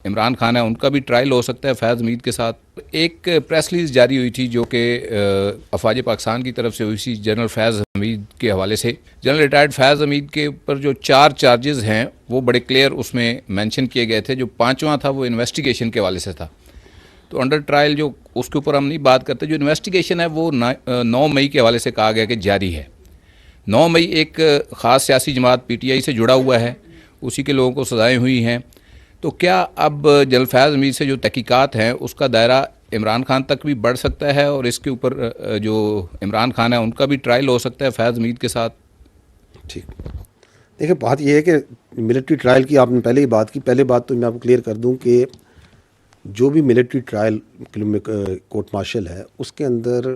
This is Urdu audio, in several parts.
عمران خان ہیں ان کا بھی ٹرائل ہو سکتا ہے فیض حمید کے ساتھ. ایک پریس ریلیز جاری ہوئی تھی جو کہ افواج پاکستان کی طرف سے ہوئی تھی جنرل فیض حمید کے حوالے سے. جنرل ریٹائرڈ فیض حمید کے اوپر جو 4 چارجز ہیں وہ بڑے کلیئر اس میں مینشن کیے گئے تھے. جو 5واں تھا وہ انویسٹیگیشن کے حوالے سے تھا. تو انڈر ٹرائل جو اس کے اوپر ہم نہیں بات کرتے. جو انویسٹیگیشن ہے وہ 9 مئی کے حوالے سے کہا گیا کہ جاری ہے. 9 مئی ایک خاص سیاسی جماعت پی ٹی آئی سے جڑا ہوا ہے, اسی کے لوگوں کو سزائیں ہوئی ہیں. تو کیا اب جنرل فیض حمید سے جو تحقیقات ہیں اس کا دائرہ عمران خان تک بھی بڑھ سکتا ہے, اور اس کے اوپر جو عمران خان ہے ان کا بھی ٹرائل ہو سکتا ہے فیض حمید کے ساتھ؟ ٹھیک, دیکھیں بات یہ ہے کہ ملٹری ٹرائل کی آپ نے پہلے ہی بات کی. پہلے بات تو میں آپ کو کلیئر کر دوں کہ جو بھی ملٹری ٹرائل کورٹ مارشل ہے اس کے اندر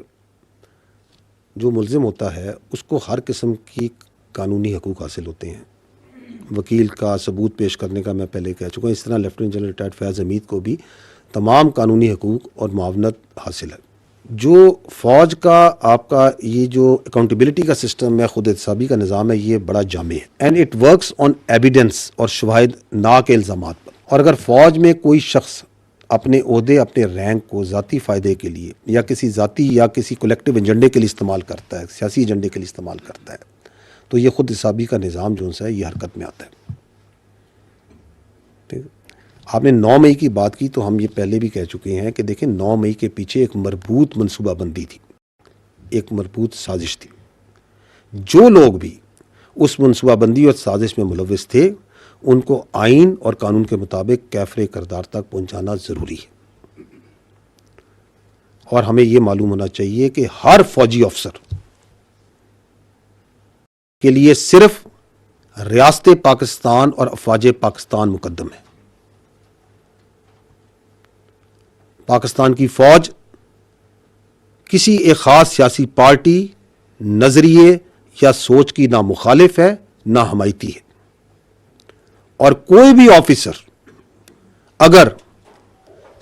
جو ملزم ہوتا ہے اس کو ہر قسم کی قانونی حقوق حاصل ہوتے ہیں. وکیل کا ثبوت پیش کرنے کا میں پہلے کہہ چکا ہوں. اس طرح لیفٹیننٹ جنرل ریٹائرڈ فیض حمید کو بھی تمام قانونی حقوق اور معاونت حاصل ہے. جو فوج کا آپ کا یہ جو اکاؤنٹیبلٹی کا سسٹم ہے, خود احتسابی کا نظام ہے, یہ بڑا جامع ہے. And it works on evidence اور شواہد ناک الزامات پر. اور اگر فوج میں کوئی شخص اپنے عہدے اپنے رینک کو ذاتی فائدے کے لیے یا کسی ذاتی یا کسی کولیکٹیو ایجنڈے کے لیے استعمال کرتا ہے, سیاسی ایجنڈے کے لیے استعمال کرتا ہے, تو یہ خود حسابی کا نظام جو ہے یہ حرکت میں آتا ہے. ٹھیک, آپ نے 9 مئی کی بات کی تو ہم یہ پہلے بھی کہہ چکے ہیں کہ دیکھیں 9 مئی کے پیچھے ایک مربوط منصوبہ بندی تھی, ایک مربوط سازش تھی. جو لوگ بھی اس منصوبہ بندی اور سازش میں ملوث تھے ان کو آئین اور قانون کے مطابق کیفر کردار تک پہنچانا ضروری ہے. اور ہمیں یہ معلوم ہونا چاہیے کہ ہر فوجی افسر کے لیے صرف ریاست پاکستان اور افواج پاکستان مقدم ہے. پاکستان کی فوج کسی ایک خاص سیاسی پارٹی, نظریے یا سوچ کی نہ مخالف ہے نہ حمایتی ہے. اور کوئی بھی آفیسر اگر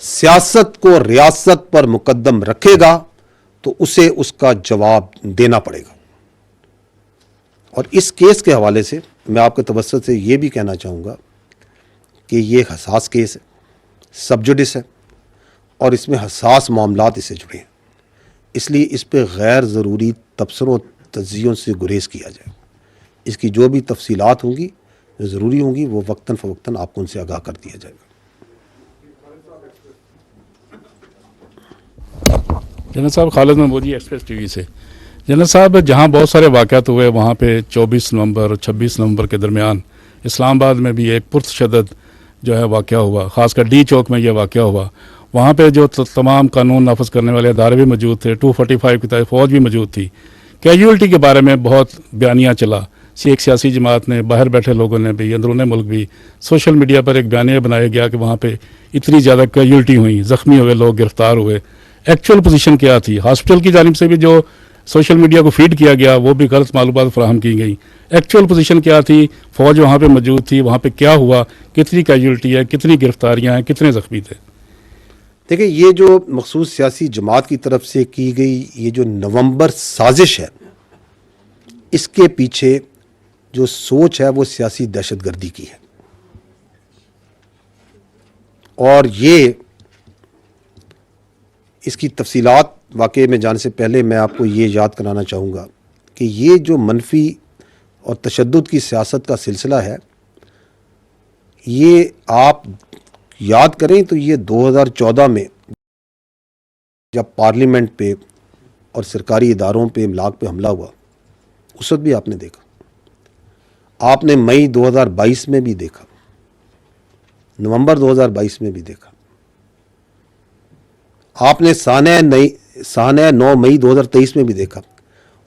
سیاست کو ریاست پر مقدم رکھے گا تو اسے اس کا جواب دینا پڑے گا. اور اس کیس کے حوالے سے میں آپ کے توسط سے یہ بھی کہنا چاہوں گا کہ یہ ایک حساس کیس ہے, سب جوڈس ہے, اور اس میں حساس معاملات اس سے جڑے ہیں. اس لیے اس پہ غیر ضروری تبصروں تجزیوں سے گریز کیا جائے. اس کی جو بھی تفصیلات ہوں گی جو ضروری ہوں گی وہ وقتاً فوقتاً آپ کو ان سے آگاہ کر دیا جائے گا. جنرل صاحب, خالد محمودی ایکسپریس ٹی وی سے. جنرل صاحب, جہاں بہت سارے واقعات ہوئے وہاں پہ 24 نومبر اور 26 نومبر کے درمیان اسلام آباد میں بھی ایک پرتشدد جو ہے واقعہ ہوا, خاص کر ڈی چوک میں یہ واقعہ ہوا. وہاں پہ جو تمام قانون نافذ کرنے والے ادارے بھی موجود تھے, 245 کی طرح فوج بھی موجود تھی. کیجولٹی کے بارے میں بہت بیانیہ چلا. ایک سیاسی جماعت نے, باہر بیٹھے لوگوں نے بھی, اندرون ملک بھی, سوشل میڈیا پر ایک بیانیہ بنایا گیا کہ وہاں پہ اتنی زیادہ کیجولٹی ہوئی, زخمی ہوئے لوگ, گرفتار ہوئے. ایکچوئل پوزیشن کیا تھی؟ ہاسپٹل کی جانب سے بھی جو سوشل میڈیا کو فیڈ کیا گیا وہ بھی غلط معلومات فراہم کی گئی. ایکچوئل پوزیشن کیا تھی؟ فوج وہاں پہ موجود تھی, وہاں پہ کیا ہوا, کتنی کیجولٹی ہے, کتنی گرفتاریاں ہیں, کتنے زخمی تھے؟ دیکھیں, یہ جو مخصوص سیاسی جماعت کی طرف سے کی گئی یہ جو نومبر سازش ہے, اس کے پیچھے جو سوچ ہے وہ سیاسی دہشت گردی کی ہے. اور یہ اس کی تفصیلات واقعے میں جانے سے پہلے میں آپ کو یہ یاد کرانا چاہوں گا کہ یہ جو منفی اور تشدد کی سیاست کا سلسلہ ہے, یہ آپ یاد کریں تو یہ 2014 میں جب پارلیمنٹ پہ اور سرکاری اداروں پہ املاک پہ حملہ ہوا اس وقت بھی آپ نے دیکھا. آپ نے مئی 2022 میں بھی دیکھا, نومبر 2022 میں بھی دیکھا. آپ نے سانحہ 9 مئی 2023 میں بھی دیکھا,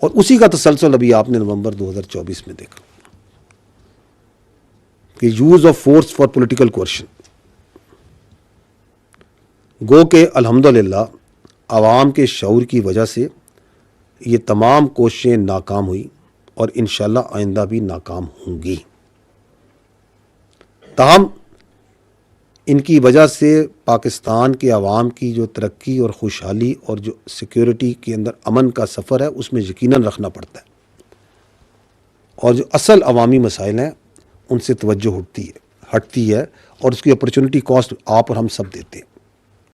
اور اسی کا تسلسل ابھی آپ نے نومبر 2024 میں دیکھا کہ use of force for political coercion. گو کہ الحمدللہ عوام کے شعور کی وجہ سے یہ تمام کوششیں ناکام ہوئی اور انشاءاللہ آئندہ بھی ناکام ہوں گی. تاہم ان کی وجہ سے پاکستان کے عوام کی جو ترقی اور خوشحالی اور جو سیکیورٹی کے اندر امن کا سفر ہے اس میں یقیناً رکھنا پڑتا ہے, اور جو اصل عوامی مسائل ہیں ان سے توجہ ہٹتی ہے. ہٹتی ہے اور اس کی اپرچونٹی کاسٹ آپ اور ہم سب دیتے ہیں.